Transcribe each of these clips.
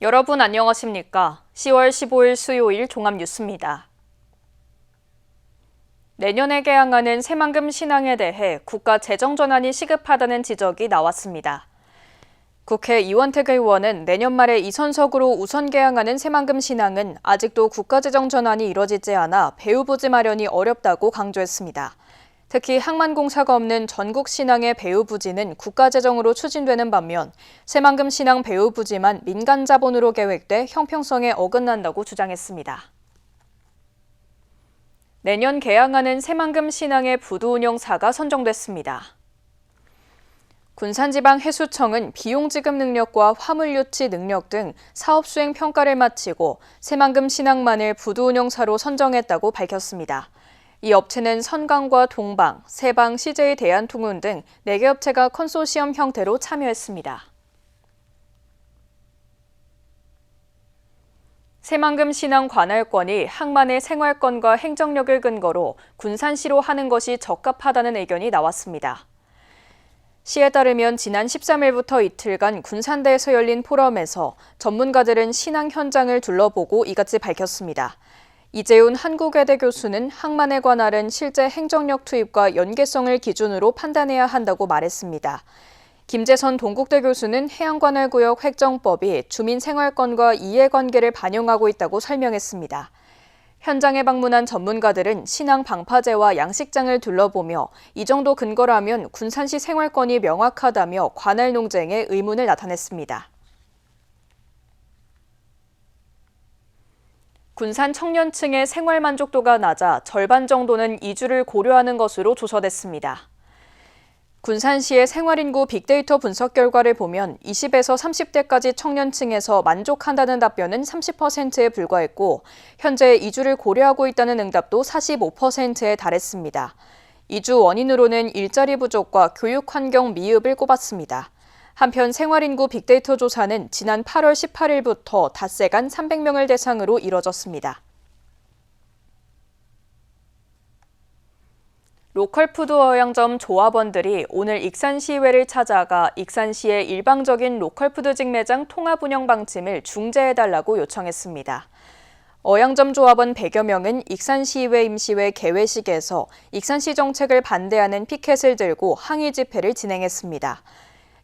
여러분 안녕하십니까? 10월 15일 수요일 종합뉴스입니다. 내년에 개항하는 새만금 신항에 대해 국가 재정 전환이 시급하다는 지적이 나왔습니다. 국회 이원택 의원은 내년 말에 이선석으로 우선 개항하는 새만금 신항은 아직도 국가 재정 전환이 이뤄지지 않아 배후 부지 마련이 어렵다고 강조했습니다. 특히 항만공사가 없는 전국 신항의 배후 부지는 국가 재정으로 추진되는 반면 새만금 신항 배후 부지만 민간 자본으로 계획돼 형평성에 어긋난다고 주장했습니다. 내년 개항하는 새만금 신항의 부두 운영사가 선정됐습니다. 군산지방해수청은 비용 지급 능력과 화물 유치 능력 등 사업 수행 평가를 마치고 새만금 신항만을 부두 운영사로 선정했다고 밝혔습니다. 이 업체는 선강과 동방, 세방, CJ 대한통운 등 4개 업체가 컨소시엄 형태로 참여했습니다. 새만금 신항 관할권이 항만의 생활권과 행정력을 근거로 군산시로 하는 것이 적합하다는 의견이 나왔습니다. 시에 따르면 지난 13일부터 이틀간 군산대에서 열린 포럼에서 전문가들은 신항 현장을 둘러보고 이같이 밝혔습니다. 이재훈 한국외대 교수는 항만의 관할은 실제 행정력 투입과 연계성을 기준으로 판단해야 한다고 말했습니다. 김재선 동국대 교수는 해양관할구역 획정법이 주민 생활권과 이해관계를 반영하고 있다고 설명했습니다. 현장에 방문한 전문가들은 신항 방파제와 양식장을 둘러보며 이 정도 근거라면 군산시 생활권이 명확하다며 관할 논쟁에 의문을 나타냈습니다. 군산 청년층의 생활 만족도가 낮아 절반 정도는 이주를 고려하는 것으로 조사됐습니다. 군산시의 생활인구 빅데이터 분석 결과를 보면 20에서 30대까지 청년층에서 만족한다는 답변은 30%에 불과했고 현재 이주를 고려하고 있다는 응답도 45%에 달했습니다. 이주 원인으로는 일자리 부족과 교육 환경 미흡을 꼽았습니다. 한편 생활인구 빅데이터 조사는 지난 8월 18일부터 닷새간 300명을 대상으로 이뤄졌습니다. 로컬푸드 어양점 조합원들이 오늘 익산시의회를 찾아가 익산시의 일방적인 로컬푸드직 매장 통합 운영 방침을 중재해달라고 요청했습니다. 어양점 조합원 100여 명은 익산시의회 임시회 개회식에서 익산시 정책을 반대하는 피켓을 들고 항의 집회를 진행했습니다.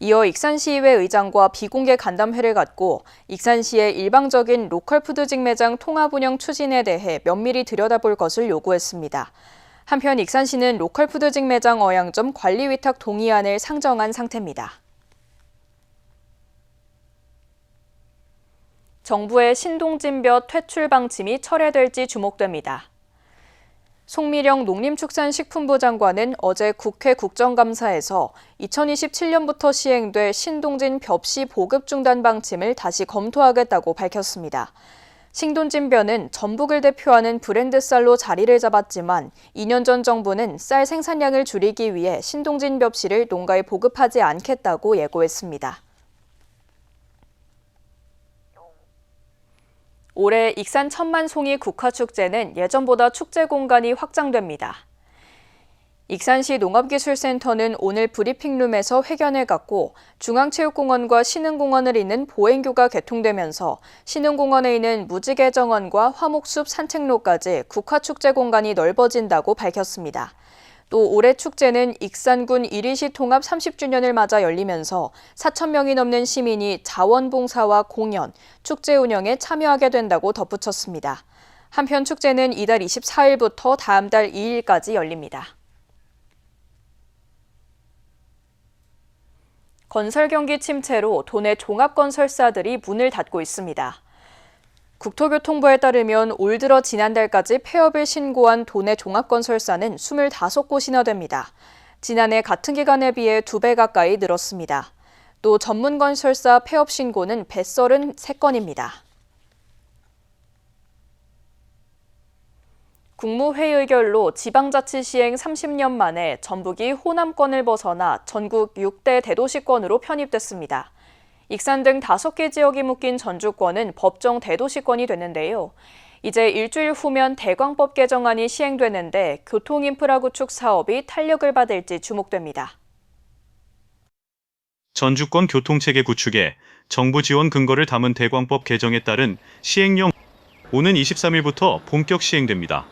이어 익산시의회 의장과 비공개 간담회를 갖고 익산시의 일방적인 로컬푸드직 매장 통합 운영 추진에 대해 면밀히 들여다볼 것을 요구했습니다. 한편 익산시는 로컬푸드직 매장 어양점 관리위탁 동의안을 상정한 상태입니다. 정부의 신동진벼 퇴출 방침이 철회될지 주목됩니다. 송미령 농림축산식품부 장관은 어제 국회 국정감사에서 2027년부터 시행될 신동진 벽시 보급 중단 방침을 다시 검토하겠다고 밝혔습니다. 신동진벼는 전북을 대표하는 브랜드 쌀로 자리를 잡았지만 2년 전 정부는 쌀 생산량을 줄이기 위해 신동진 벽시를 농가에 보급하지 않겠다고 예고했습니다. 올해 익산 천만송이 국화축제는 예전보다 축제 공간이 확장됩니다. 익산시 농업기술센터는 오늘 브리핑룸에서 회견을 갖고 중앙체육공원과 신흥공원을 잇는 보행교가 개통되면서 신흥공원에 있는 무지개 정원과 화목숲 산책로까지 국화축제 공간이 넓어진다고 밝혔습니다. 또 올해 축제는 익산군 이리시 통합 30주년을 맞아 열리면서 4,000명이 넘는 시민이 자원봉사와 공연, 축제 운영에 참여하게 된다고 덧붙였습니다. 한편 축제는 이달 24일부터 다음 달 2일까지 열립니다. 건설 경기 침체로 도내 종합건설사들이 문을 닫고 있습니다. 국토교통부에 따르면 올 들어 지난달까지 폐업을 신고한 도내 종합건설사는 25곳이나 됩니다. 지난해 같은 기간에 비해 2배 가까이 늘었습니다. 또 전문건설사 폐업 신고는 133건입니다. 국무회의 의결로 지방자치 시행 30년 만에 전북이 호남권을 벗어나 전국 6대 대도시권으로 편입됐습니다. 익산 등 5개 지역이 묶인 전주권은 법정 대도시권이 됐는데요. 이제 일주일 후면 대광법 개정안이 시행되는데 교통인프라 구축 사업이 탄력을 받을지 주목됩니다. 전주권 교통체계 구축에 정부 지원 근거를 담은 대광법 개정에 따른 시행령 오는 23일부터 본격 시행됩니다.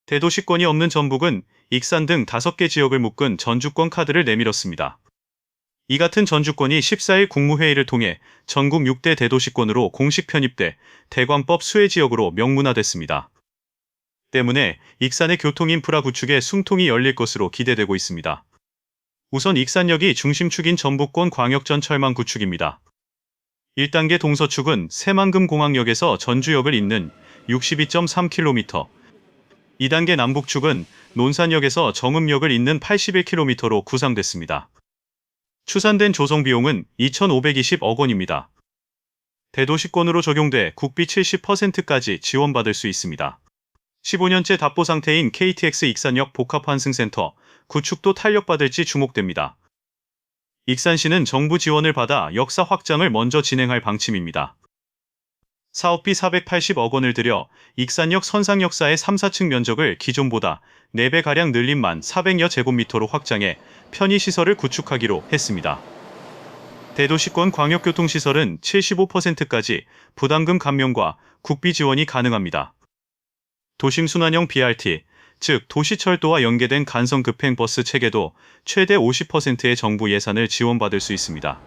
대도시권이 없는 전북은 익산 등 5개 지역을 묶은 전주권 카드를 내밀었습니다. 이 같은 전주권이 14일 국무회의를 통해 전국 6대 대도시권으로 공식 편입돼 대광법 수혜 지역으로 명문화됐습니다. 때문에 익산의 교통인프라 구축에 숨통이 열릴 것으로 기대되고 있습니다. 우선 익산역이 중심축인 전북권 광역전 철망 구축입니다. 1단계 동서축은 새만금공항역에서 전주역을 잇는 62.3km, 2단계 남북축은 논산역에서 정읍역을 잇는 81km로 구상됐습니다. 추산된 조성 비용은 2,520억 원입니다. 대도시권으로 적용돼 국비 70%까지 지원받을 수 있습니다. 15년째 답보 상태인 KTX 익산역 복합환승센터 구축도 탄력받을지 주목됩니다. 익산시는 정부 지원을 받아 역사 확장을 먼저 진행할 방침입니다. 사업비 480억 원을 들여 익산역 선상역사의 3, 4층 면적을 기존보다 4배가량 늘린 1,400여 제곱미터로 확장해 편의시설을 구축하기로 했습니다. 대도시권 광역교통시설은 75%까지 부담금 감면과 국비 지원이 가능합니다. 도심순환형 BRT, 즉 도시철도와 연계된 간선급행버스 체계도 최대 50%의 정부 예산을 지원받을 수 있습니다.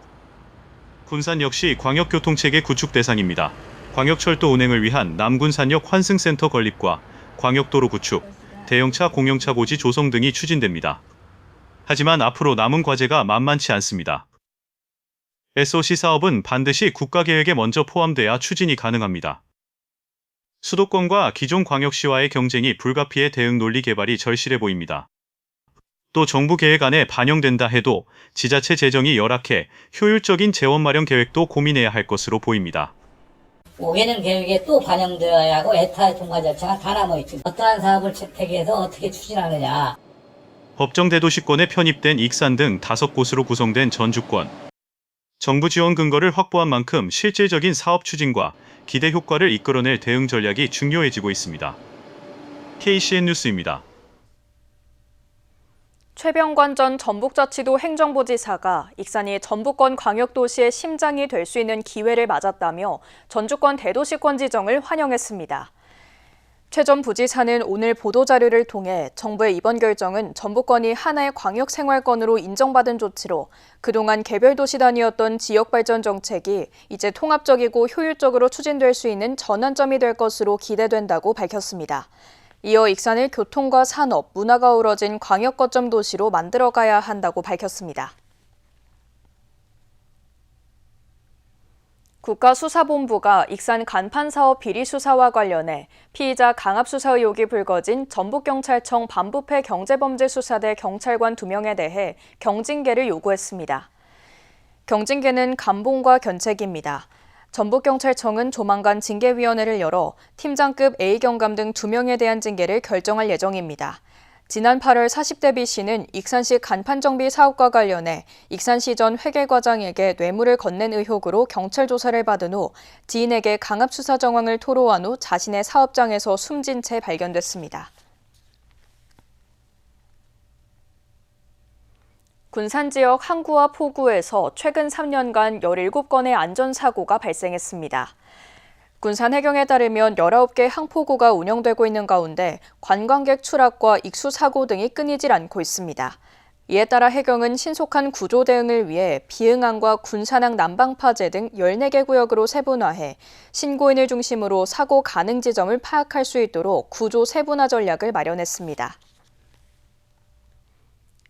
군산 역시 광역교통체계 구축 대상입니다. 광역철도 운행을 위한 남군산역 환승센터 건립과 광역도로 구축, 대형차 공영차 고지 조성 등이 추진됩니다. 하지만 앞으로 남은 과제가 만만치 않습니다. SOC 사업은 반드시 국가계획에 먼저 포함돼야 추진이 가능합니다. 수도권과 기존 광역시와의 경쟁이 불가피해 대응 논리 개발이 절실해 보입니다. 또 정부 계획 안에 반영된다 해도 지자체 재정이 열악해 효율적인 재원 마련 계획도 고민해야 할 것으로 보입니다. 5개년 계획에 또 반영되어야 하고 에타 통과 절차가 다 남아있죠. 어떠한 사업을 채택해서 어떻게 추진하느냐. 법정 대도시권에 편입된 익산 등 5곳으로 구성된 전주권. 정부 지원 근거를 확보한 만큼 실질적인 사업 추진과 기대 효과를 이끌어낼 대응 전략이 중요해지고 있습니다. KCN 뉴스입니다. 최병관 전 전북자치도 행정부지사가 익산이 전북권 광역도시의 심장이 될 수 있는 기회를 맞았다며 전주권 대도시권 지정을 환영했습니다. 최 전 부지사는 오늘 보도자료를 통해 정부의 이번 결정은 전북권이 하나의 광역생활권으로 인정받은 조치로 그동안 개별도시 단위였던 지역발전 정책이 이제 통합적이고 효율적으로 추진될 수 있는 전환점이 될 것으로 기대된다고 밝혔습니다. 이어 익산을 교통과 산업, 문화가 어우러진 광역거점 도시로 만들어가야 한다고 밝혔습니다. 국가수사본부가 익산 간판사업 비리수사와 관련해 피의자 강압수사 의혹이 불거진 전북경찰청 반부패 경제범죄수사대 경찰관 2명에 대해 경징계를 요구했습니다. 경징계는 감봉과 견책입니다. 전북경찰청은 조만간 징계위원회를 열어 팀장급 A경감 등 2명에 대한 징계를 결정할 예정입니다. 지난 8월 40대 B씨는 익산시 간판정비 사업과 관련해 익산시 전 회계과장에게 뇌물을 건넨 의혹으로 경찰 조사를 받은 후 지인에게 강압수사 정황을 토로한 후 자신의 사업장에서 숨진 채 발견됐습니다. 군산 지역 항구와 포구에서 최근 3년간 17건의 안전사고가 발생했습니다. 군산 해경에 따르면 19개 항포구가 운영되고 있는 가운데 관광객 추락과 익수 사고 등이 끊이질 않고 있습니다. 이에 따라 해경은 신속한 구조 대응을 위해 비흥항과 군산항 남방파제 등 14개 구역으로 세분화해 신고인을 중심으로 사고 가능 지점을 파악할 수 있도록 구조 세분화 전략을 마련했습니다.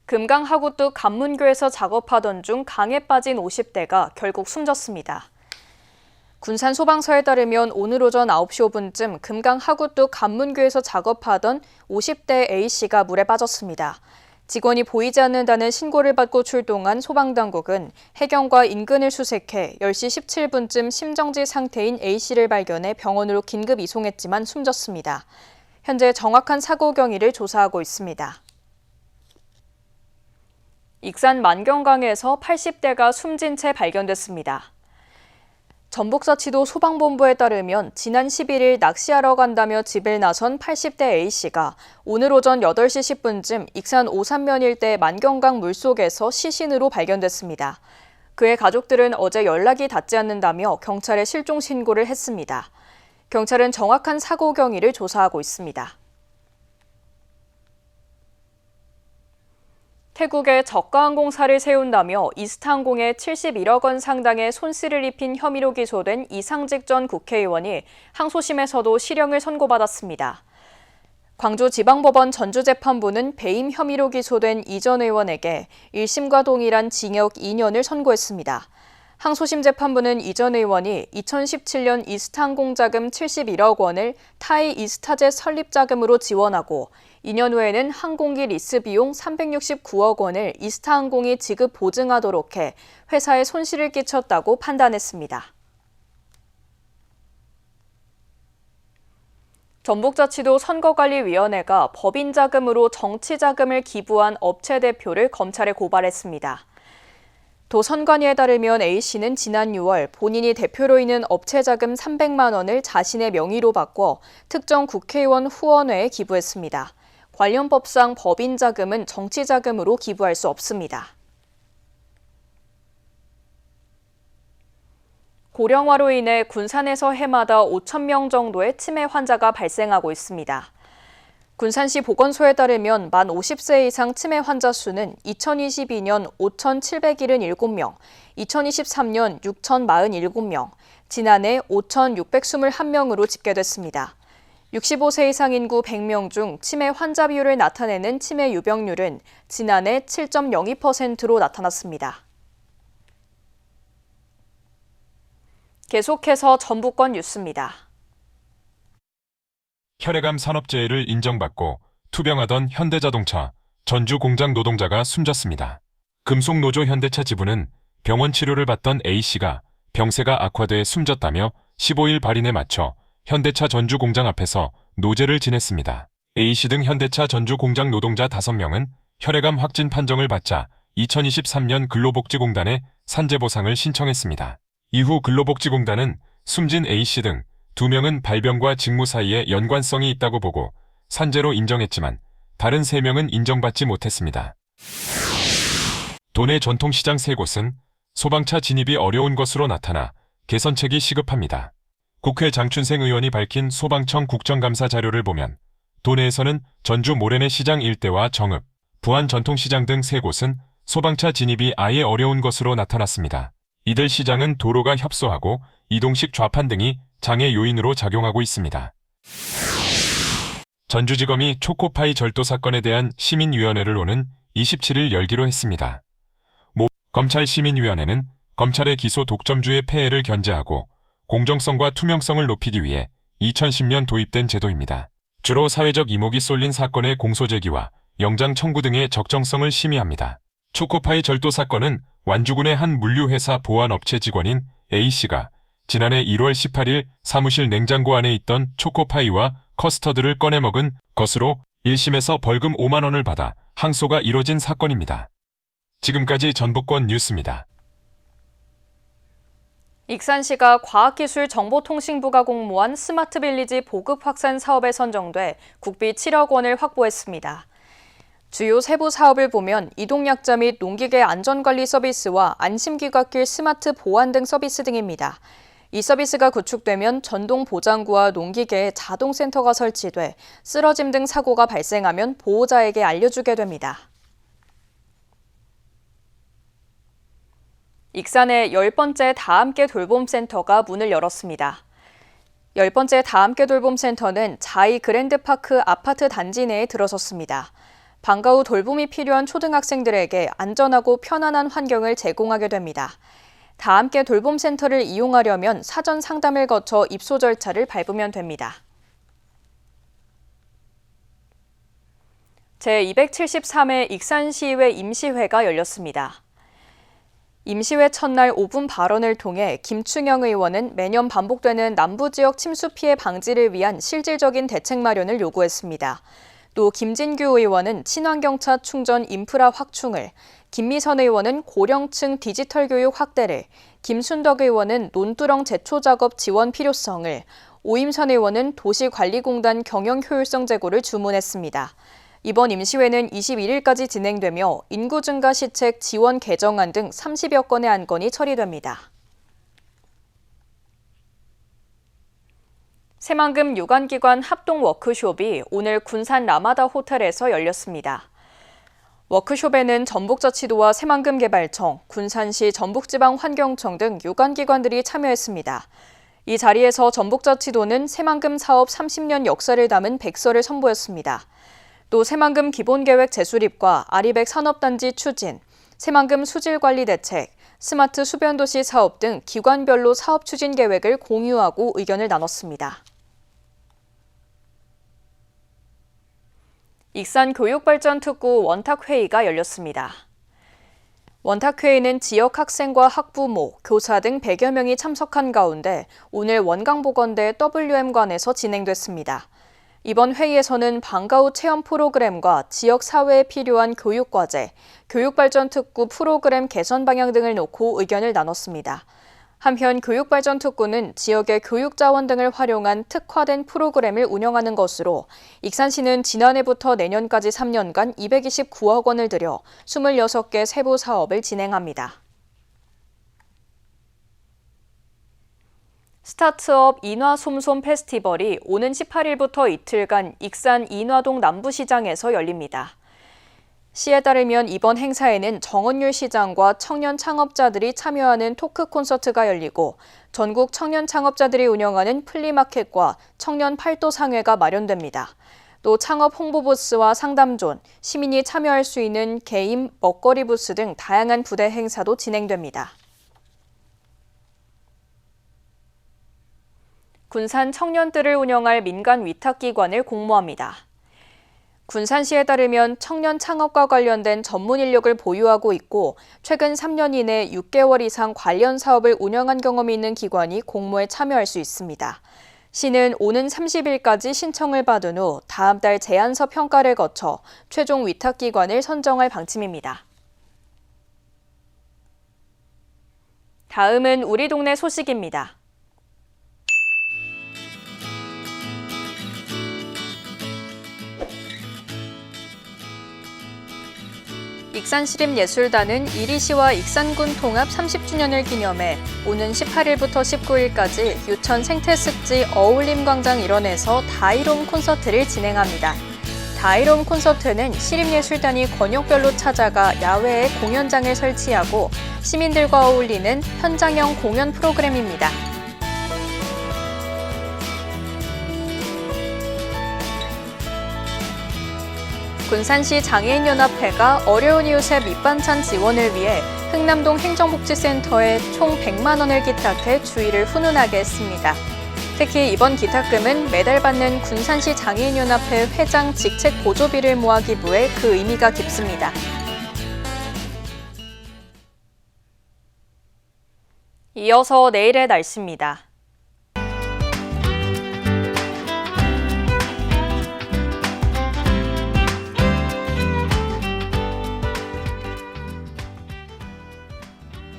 금강 하구뚝 간문교에서 작업하던 중 강에 빠진 50대가 결국 숨졌습니다. 군산 소방서에 따르면 오늘 오전 9시 5분쯤 금강 하구뚝 간문교에서 작업하던 50대 A씨가 물에 빠졌습니다. 직원이 보이지 않는다는 신고를 받고 출동한 소방당국은 해경과 인근을 수색해 10시 17분쯤 심정지 상태인 A씨를 발견해 병원으로 긴급 이송했지만 숨졌습니다. 현재 정확한 사고 경위를 조사하고 있습니다. 익산 만경강에서 80대가 숨진 채 발견됐습니다. 전북자치도 소방본부에 따르면 지난 11일 낚시하러 간다며 집을 나선 80대 A씨가 오늘 오전 8시 10분쯤 익산 오산면 일대 만경강 물속에서 시신으로 발견됐습니다. 그의 가족들은 어제 연락이 닿지 않는다며 경찰에 실종 신고를 했습니다. 경찰은 정확한 사고 경위를 조사하고 있습니다. 태국에 저가항공사를 세운다며 이스타항공에 71억 원 상당의 손실을 입힌 혐의로 기소된 이상직 전 국회의원이 항소심에서도 실형을 선고받았습니다. 광주지방법원 전주재판부는 배임 혐의로 기소된 이 전 의원에게 1심과 동일한 징역 2년을 선고했습니다. 항소심 재판부는 이 전 의원이 2017년 이스타항공 자금 71억 원을 타이 이스타젯 설립 자금으로 지원하고 2년 후에는 항공기 리스 비용 369억 원을 이스타항공이 지급 보증하도록 해 회사에 손실을 끼쳤다고 판단했습니다. 전북자치도 선거관리위원회가 법인 자금으로 정치 자금을 기부한 업체 대표를 검찰에 고발했습니다. 도 선관위에 따르면 A씨는 지난 6월 본인이 대표로 있는 업체 자금 300만 원을 자신의 명의로 바꿔 특정 국회의원 후원회에 기부했습니다. 관련 법상 법인 자금은 정치 자금으로 기부할 수 없습니다. 고령화로 인해 군산에서 해마다 5,000명 정도의 치매 환자가 발생하고 있습니다. 군산시 보건소에 따르면 만 50세 이상 치매 환자 수는 2022년 5,777명, 2023년 6,047명, 지난해 5,621명으로 집계됐습니다. 65세 이상 인구 100명 중 치매 환자 비율을 나타내는 치매 유병률은 지난해 7.02%로 나타났습니다. 계속해서 전북권 뉴스입니다. 혈액암 산업재해를 인정받고 투병하던 현대자동차 전주 공장 노동자가 숨졌습니다. 금속노조 현대차 지부는 병원 치료를 받던 A씨가 병세가 악화돼 숨졌다며 15일 발인에 맞춰 현대차 전주 공장 앞에서 노제를 지냈습니다. A씨 등 현대차 전주 공장 노동자 5명은 혈액암 확진 판정을 받자 2023년 근로복지공단에 산재보상을 신청했습니다. 이후 근로복지공단은 숨진 A씨 등 2명은 발병과 직무 사이에 연관성이 있다고 보고 산재로 인정했지만 다른 3명은 인정받지 못했습니다. 도내 전통시장 3곳은 소방차 진입이 어려운 것으로 나타나 개선책이 시급합니다. 국회 장춘생 의원이 밝힌 소방청 국정감사 자료를 보면 도내에서는 전주 모래내 시장 일대와 정읍, 부안 전통시장 등 3곳은 소방차 진입이 아예 어려운 것으로 나타났습니다. 이들 시장은 도로가 협소하고 이동식 좌판 등이 장애 요인으로 작용하고 있습니다. 전주지검이 초코파이 절도 사건에 대한 시민위원회를 오는 27일 열기로 했습니다. 검찰시민위원회는 검찰의 기소 독점주의 폐해를 견제하고 공정성과 투명성을 높이기 위해 2010년 도입된 제도입니다. 주로 사회적 이목이 쏠린 사건의 공소제기와 영장 청구 등의 적정성을 심의합니다. 초코파이 절도 사건은 완주군의 한 물류회사 보안업체 직원인 A씨가 지난해 1월 18일 사무실 냉장고 안에 있던 초코파이와 커스터드를 꺼내 먹은 것으로 1심에서 벌금 5만 원을 받아 항소가 이뤄진 사건입니다. 지금까지 전북권 뉴스입니다. 익산시가 과학기술정보통신부가 공모한 스마트빌리지 보급 확산 사업에 선정돼 국비 7억 원을 확보했습니다. 주요 세부 사업을 보면 이동약자 및 농기계 안전관리 서비스와 안심귀갓길 스마트 보안 등 서비스 등입니다. 이 서비스가 구축되면 전동 보장구와 농기계에 자동센터가 설치돼 쓰러짐 등 사고가 발생하면 보호자에게 알려주게 됩니다. 익산의 10번째 다함께 돌봄센터가 문을 열었습니다. 10번째 다함께 돌봄센터는 자이 그랜드파크 아파트 단지 내에 들어섰습니다. 방과 후 돌봄이 필요한 초등학생들에게 안전하고 편안한 환경을 제공하게 됩니다. 다함께 돌봄센터를 이용하려면 사전 상담을 거쳐 입소 절차를 밟으면 됩니다. 제273회 익산시의회 임시회가 열렸습니다. 임시회 첫날 5분 발언을 통해 김충영 의원은 매년 반복되는 남부지역 침수 피해 방지를 위한 실질적인 대책 마련을 요구했습니다. 또 김진규 의원은 친환경차 충전 인프라 확충을, 김미선 의원은 고령층 디지털 교육 확대를, 김순덕 의원은 논두렁 제초 작업 지원 필요성을, 오임선 의원은 도시관리공단 경영 효율성 제고를 주문했습니다. 이번 임시회는 21일까지 진행되며 인구 증가 시책 지원 개정안 등 30여 건의 안건이 처리됩니다. 새만금 유관기관 합동 워크숍이 오늘 군산 라마다 호텔에서 열렸습니다. 워크숍에는 전북자치도와 새만금개발청, 군산시 전북지방환경청 등 유관기관들이 참여했습니다. 이 자리에서 전북자치도는 새만금 사업 30년 역사를 담은 백서를 선보였습니다. 또 새만금 기본계획 재수립과 아리백 산업단지 추진, 새만금 수질관리 대책, 스마트 수변도시 사업 등 기관별로 사업 추진 계획을 공유하고 의견을 나눴습니다. 익산 교육발전특구 원탁회의가 열렸습니다. 원탁회의는 지역 학생과 학부모, 교사 등 100여 명이 참석한 가운데 오늘 원광보건대 WM관에서 진행됐습니다. 이번 회의에서는 방과 후 체험 프로그램과 지역 사회에 필요한 교육과제, 교육발전특구 프로그램 개선 방향 등을 놓고 의견을 나눴습니다. 한편 교육발전특구는 지역의 교육자원 등을 활용한 특화된 프로그램을 운영하는 것으로 익산시는 지난해부터 내년까지 3년간 229억 원을 들여 26개 세부 사업을 진행합니다. 스타트업 인화솜솜 페스티벌이 오는 18일부터 이틀간 익산 인화동 남부시장에서 열립니다. 시에 따르면 이번 행사에는 정원율 시장과 청년 창업자들이 참여하는 토크 콘서트가 열리고 전국 청년 창업자들이 운영하는 플리마켓과 청년 팔도 상회가 마련됩니다. 또 창업 홍보 부스와 상담존, 시민이 참여할 수 있는 게임, 먹거리 부스 등 다양한 부대 행사도 진행됩니다. 군산 청년들을 운영할 민간 위탁기관을 공모합니다. 군산시에 따르면 청년 창업과 관련된 전문 인력을 보유하고 있고 최근 3년 이내 6개월 이상 관련 사업을 운영한 경험이 있는 기관이 공모에 참여할 수 있습니다. 시는 오는 30일까지 신청을 받은 후 다음 달 제안서 평가를 거쳐 최종 위탁기관을 선정할 방침입니다. 다음은 우리 동네 소식입니다. 익산시립예술단은 이리시와 익산군 통합 30주년을 기념해 오는 18일부터 19일까지 유천 생태습지 어울림광장 일원에서 다이롬 콘서트를 진행합니다. 다이롬 콘서트는 시립예술단이 권역별로 찾아가 야외에 공연장을 설치하고 시민들과 어울리는 현장형 공연 프로그램입니다. 군산시 장애인연합회가 어려운 이웃의 밑반찬 지원을 위해 흥남동 행정복지센터에 총 100만 원을 기탁해 주의를 훈훈하게 했습니다. 특히 이번 기탁금은 매달 받는 군산시 장애인연합회 회장 직책 보조비를 모아 기부해 그 의미가 깊습니다. 이어서 내일의 날씨입니다.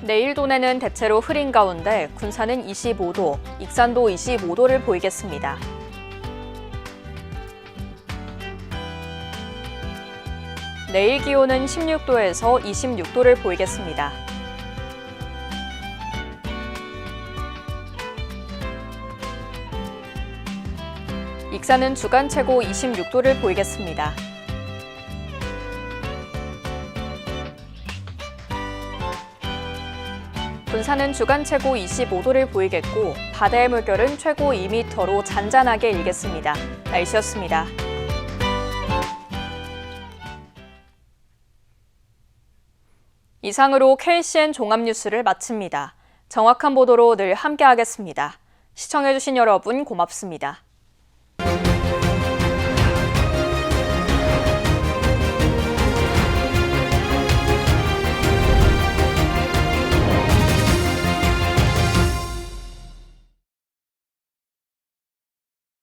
내일 도내는 대체로 흐린 가운데 군산은 25도, 익산도 25도를 보이겠습니다. 내일 기온은 16도에서 26도를 보이겠습니다. 익산은 주간 최고 26도를 보이겠습니다. 군산은 주간 최고 25도를 보이겠고 바다의 물결은 최고 2m로 잔잔하게 일겠습니다. 날씨였습니다. 이상으로 KCN 종합뉴스를 마칩니다. 정확한 보도로 늘 함께하겠습니다. 시청해주신 여러분 고맙습니다.